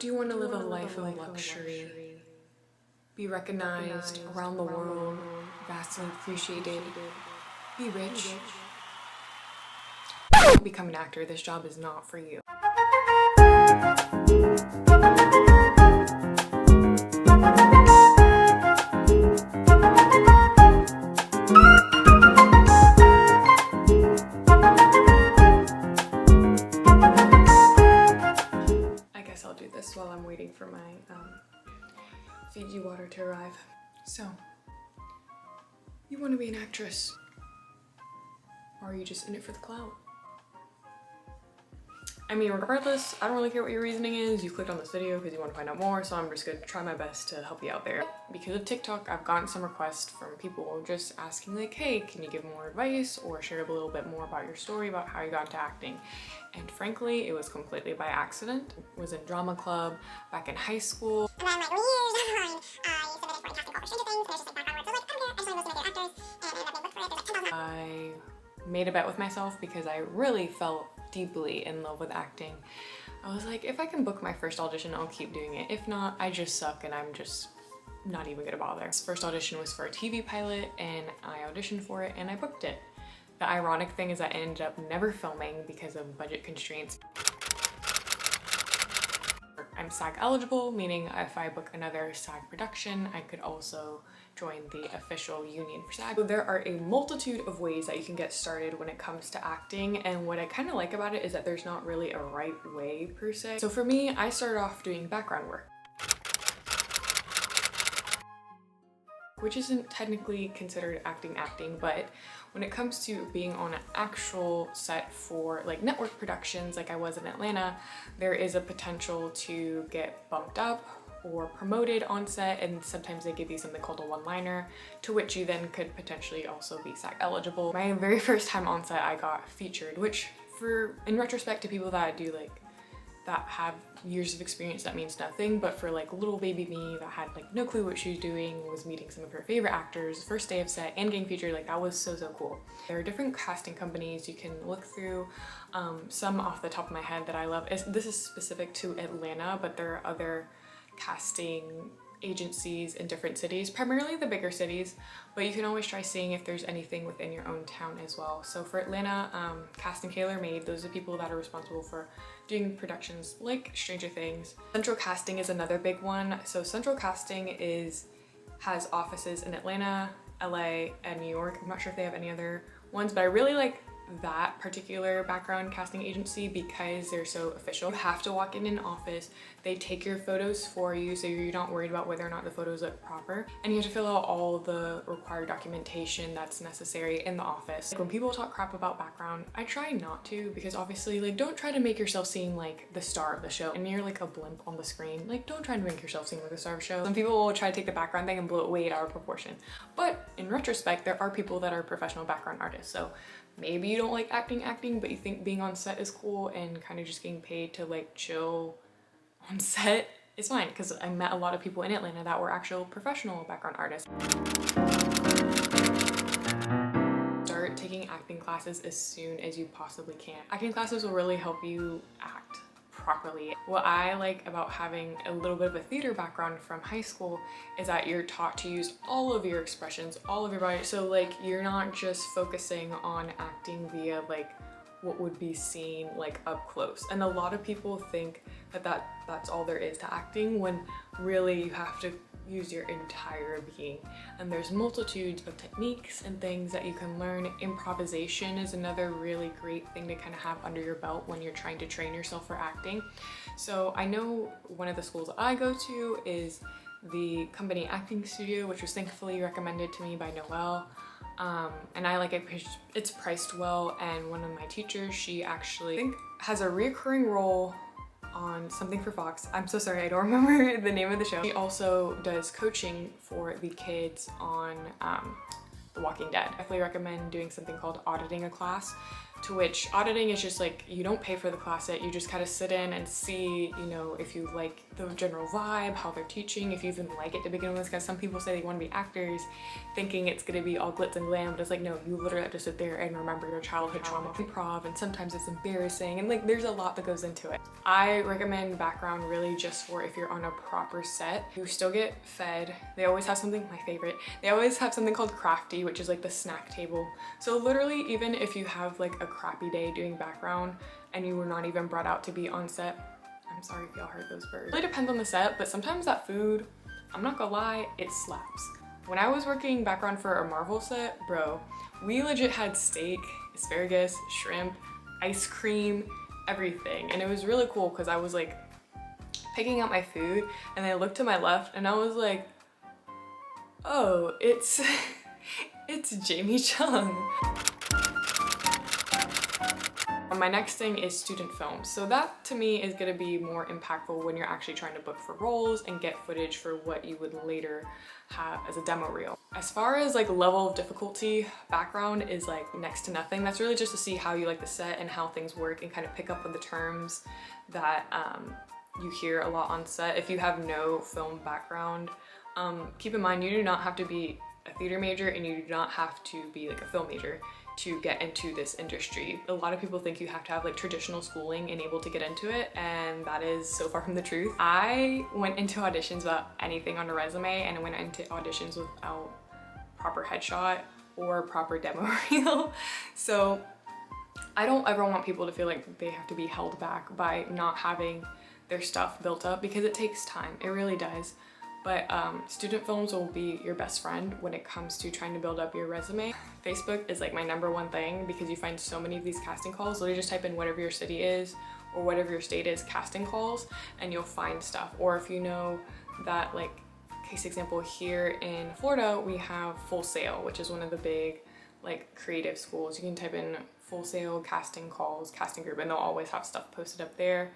Do you want to live a life of luxury? Be recognized around the world, vastly appreciated, be rich? Don't become an actor. This job is not for you. I guess I'll do this while I'm waiting for my Fiji water to arrive. So, you want to be an actress? Or are you just in it for the clout? I mean, regardless, I don't really care what your reasoning is. You clicked on this video because you want to find out more, so I'm just going to try my best to help you out there. Because of TikTok, I've gotten some requests from people just asking like, hey, can you give more advice or share a little bit more about your story about how you got into acting? And frankly, it was completely by accident. I was in drama club back in high school. And then like years down the line, I submitted for a casting call for Stranger Things, and there's just like background work, so like, I just wanted to make it actors, and ended up being booked for it. There's like 10,000. I made a bet with myself because I really felt deeply in love with acting. I was like, if I can book my first audition, I'll keep doing it. If not, I just suck and I'm just not even gonna bother. This first audition was for a TV pilot and I auditioned for it and I booked it. The ironic thing is I ended up never filming because of budget constraints. I'm SAG eligible, meaning if I book another SAG production, I could also join the official union for SAG. So there are a multitude of ways that you can get started when it comes to acting, and what I kind of like about it is that there's not really a right way per se. So for me, I started off doing background work, which isn't technically considered acting, but when it comes to being on an actual set for like network productions like I was in Atlanta, there is a potential to get bumped up or promoted on set, and sometimes they give you something called a one-liner, to which you then could potentially also be SAG eligible. My very first time on set, I got featured, which in retrospect to people that do like that have years of experience, that means nothing, but for like little baby me that had like no clue what she was doing, was meeting some of her favorite actors, first day of set and getting featured, like that was so cool. There are different casting companies you can look through. Some off the top of my head that I love, this is specific to Atlanta, but there are other casting agencies in different cities, primarily the bigger cities, but you can always try seeing if there's anything within your own town as well. So for Atlanta, Cast and Tailor Made, those are people that are responsible for doing productions like Stranger Things. Central Casting is another big one. So Central Casting has offices in Atlanta, LA, and New York. I'm not sure if they have any other ones, but I really like that particular background casting agency because they're so official. You have to walk in an office, they take your photos for you so you're not worried about whether or not the photos look proper, and you have to fill out all the required documentation that's necessary in the office. Like when people talk crap about background, I try not to, because obviously like don't try to make yourself seem like the star of the show and you're like a blimp on the screen. Like don't try to make yourself seem like the star of the show. Some people will try to take the background thing and blow it way out of proportion, but in retrospect there are people that are professional background artists. So maybe you don't like acting, but you think being on set is cool and kind of just getting paid to like chill on set is fine, because I met a lot of people in Atlanta that were actual professional background artists. Start taking acting classes as soon as you possibly can. Acting classes will really help you act properly. What I like about having a little bit of a theater background from high school is that you're taught to use all of your expressions, all of your body. So like you're not just focusing on acting via like what would be seen like up close. And a lot of people think that that's all there is to acting, when really you have to use your entire being. And there's multitudes of techniques and things that you can learn. Improvisation is another really great thing to kind of have under your belt when you're trying to train yourself for acting. So I know one of the schools that I go to is the Company Acting Studio, which was thankfully recommended to me by Noelle. And I like it because it's priced well, and one of my teachers, she actually I think has a recurring role on something for Fox. I'm so sorry, I don't remember the name of the show. She also does coaching for the kids on The Walking Dead. I definitely recommend doing something called auditing a class, to which auditing is just like, you don't pay for the class yet, you just kind of sit in and see, you know, if you like the general vibe, how they're teaching, if you even like it to begin with, because some people say they want to be actors thinking it's going to be all glitz and glam, but it's like, no, you literally have to sit there and remember your childhood trauma, improv, and sometimes it's embarrassing, and like there's a lot that goes into it. I recommend background really just for if you're on a proper set. You still get fed. They always have something, my favorite, they always have something called crafty, which is like the snack table. So literally, even if you have like a crappy day doing background and you were not even brought out to be on set, I'm sorry if y'all heard those birds. It really depends on the set, but sometimes that food, I'm not gonna lie, it slaps. When I was working background for a Marvel set, bro, we legit had steak, asparagus, shrimp, ice cream, everything. And it was really cool because I was like picking out my food and I looked to my left and I was like, oh, it's it's Jamie Chung. My next thing is student films. So that to me is gonna be more impactful when you're actually trying to book for roles and get footage for what you would later have as a demo reel. As far as like level of difficulty, background is like next to nothing. That's really just to see how you like the set and how things work and kind of pick up on the terms that you hear a lot on set. If you have no film background, keep in mind you do not have to be a theater major and you do not have to be like a film major to get into this industry. A lot of people think you have to have like traditional schooling and able to get into it, and that is so far from the truth. I went into auditions without anything on a resume, and I went into auditions without proper headshot or proper demo reel. So I don't ever want people to feel like they have to be held back by not having their stuff built up, because it takes time, it really does. But student films will be your best friend when it comes to trying to build up your resume. Facebook is like my #1 thing because you find so many of these casting calls. Literally just type in whatever your city is or whatever your state is, casting calls, and you'll find stuff. Or if you know that, like, case example, here in Florida, we have Full Sail, which is one of the big like creative schools. You can type in Full Sail casting calls, casting group, and they'll always have stuff posted up there.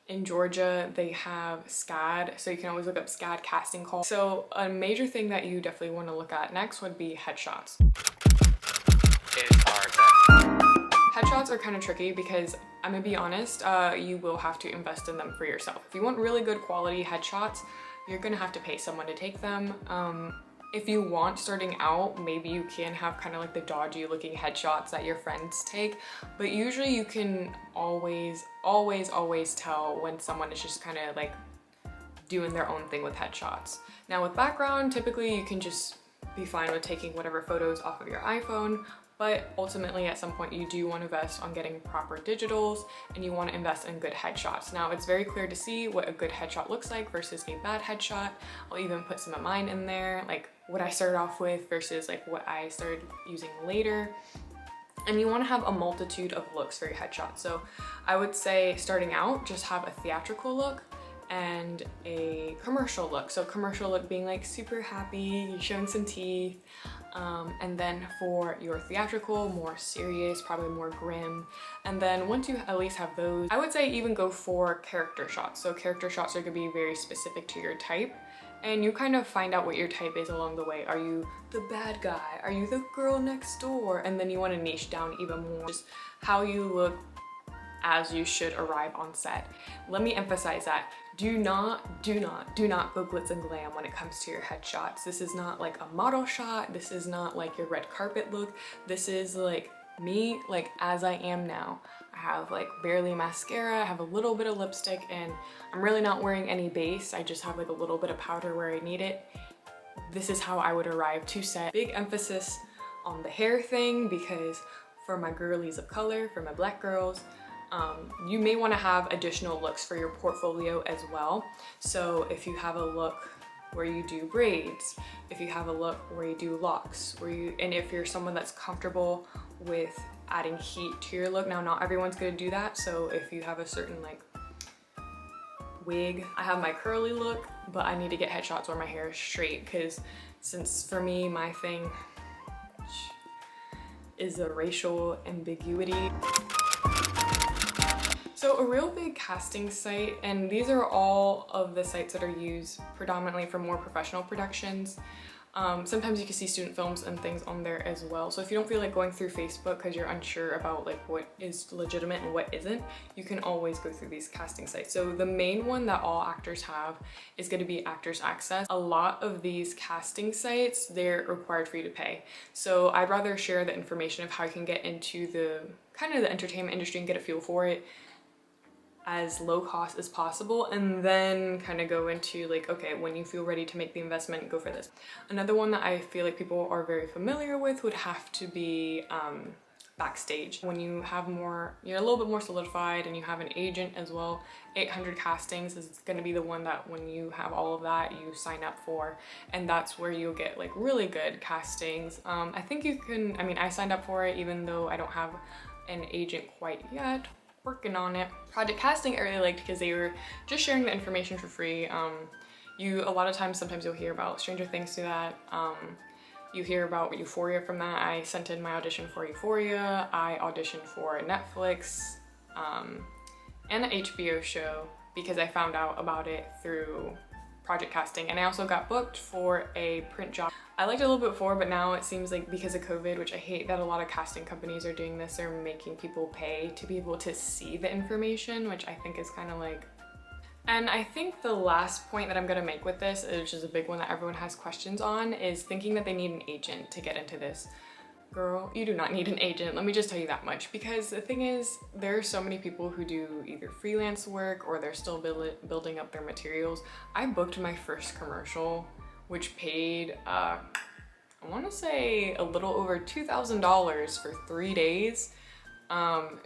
In Georgia, they have SCAD, so you can always look up SCAD casting call. So a major thing that you definitely want to look at next would be headshots. Headshots are kind of tricky because I'm gonna be honest, you will have to invest in them for yourself. If you want really good quality headshots, you're gonna have to pay someone to take them. If you want, starting out, maybe you can have kind of like the dodgy looking headshots that your friends take, but usually you can always tell when someone is just kind of like doing their own thing with headshots. Now with background, typically you can just be fine with taking whatever photos off of your iPhone, but ultimately at some point you do want to invest on getting proper digitals and you want to invest in good headshots. Now it's very clear to see what a good headshot looks like versus a bad headshot. I'll even put some of mine in there, like what I started off with versus like what I started using later. And you want to have a multitude of looks for your headshot. So I would say starting out, just have a theatrical look and a commercial look. So commercial look being like super happy, showing some teeth. And then for your theatrical, more serious, probably more grim. And then once you at least have those, I would say even go for character shots. So character shots are gonna be very specific to your type. And you kind of find out what your type is along the way. Are you the bad guy? Are you the girl next door? And then you want to niche down even more, just how you look as you should arrive on set. Let me emphasize that. Do not go glitz and glam when it comes to your headshots. This is not like a model shot. This is not like your red carpet look. This is like me, like as I am now. I have like barely mascara, I have a little bit of lipstick, and I'm really not wearing any base. I just have like a little bit of powder where I need it. This is how I would arrive to set. Big emphasis on the hair thing, because for my girlies of color, for my black girls, you may want to have additional looks for your portfolio as well. So if you have a look where you do braids, if you have a look where you do locks, and if you're someone that's comfortable with adding heat to your look. Now, not everyone's gonna do that, so if you have a certain like wig, I have my curly look, but I need to get headshots where my hair is straight, because since for me, my thing is the racial ambiguity. So a real big casting site, and these are all of the sites that are used predominantly for more professional productions, Sometimes you can see student films and things on there as well. So if you don't feel like going through Facebook because you're unsure about like what is legitimate and what isn't, you can always go through these casting sites. So the main one that all actors have is going to be Actors Access. A lot of these casting sites, they're required for you to pay. So I'd rather share the information of how you can get into the kind of the entertainment industry and get a feel for it as low cost as possible, and then kind of go into like, okay, when you feel ready to make the investment, go for this. Another one that I feel like people are very familiar with would have to be Backstage. When you have more, you're a little bit more solidified and you have an agent as well, 800 Castings is going to be the one that when you have all of that, you sign up for, and that's where you'll get like really good castings. I think you can, I mean, I signed up for it even though I don't have an agent quite yet. Working on it. Project Casting I really liked because they were just sharing the information for free. A lot of times, sometimes you'll hear about Stranger Things through that. You hear about Euphoria from that. I sent in my audition for Euphoria. I auditioned for Netflix and an HBO show because I found out about it through Project Casting, and I also got booked for a print job. I liked it a little bit before, but now it seems like because of COVID, which I hate that a lot of casting companies are doing this, they're making people pay to be able to see the information, which I think is kind of like... And I think the last point that I'm gonna make with this, which is a big one that everyone has questions on, is thinking that they need an agent to get into this. Girl, you do not need an agent, let me just tell you that much, because the thing is, there are so many people who do either freelance work or they're still building up their materials. I booked my first commercial, which paid, I wanna say a little over $2,000 for 3 days,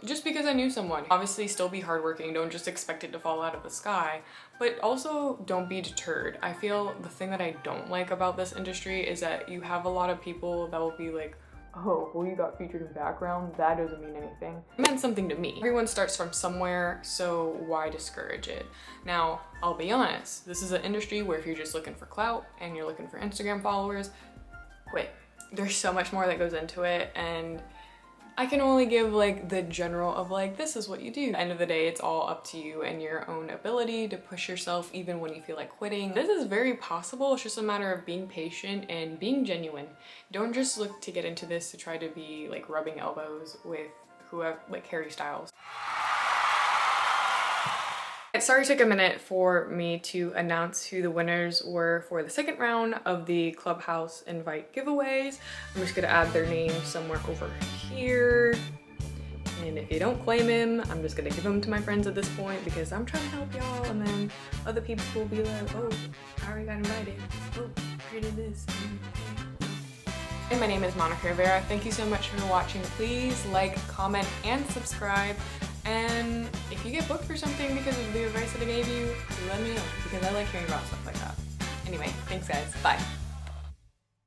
just because I knew someone. Obviously still be hardworking, don't just expect it to fall out of the sky, but also don't be deterred. I feel the thing that I don't like about this industry is that you have a lot of people that will be like, oh, well, you got featured in background, that doesn't mean anything. It meant something to me. Everyone starts from somewhere, so why discourage it? Now, I'll be honest, this is an industry where if you're just looking for clout and you're looking for Instagram followers, quit. There's so much more that goes into it, and I can only give like the general of like, this is what you do. At the end of the day, it's all up to you and your own ability to push yourself even when you feel like quitting. This is very possible. It's just a matter of being patient and being genuine. Don't just look to get into this to try to be like rubbing elbows with whoever, like Harry Styles. Sorry it took a minute for me to announce who the winners were for the second round of the Clubhouse invite giveaways. I'm just gonna add their name somewhere over here. And if you don't claim him, I'm just gonna give him to my friends at this point because I'm trying to help y'all, and then other people will be like, oh, I already got invited. Oh, I did this. And my name is Monica Rivera. Thank you so much for watching. Please like, comment, and subscribe. And if you get booked for something because of the advice that I gave you, let me know because I like hearing about stuff like that. Anyway, thanks guys. Bye.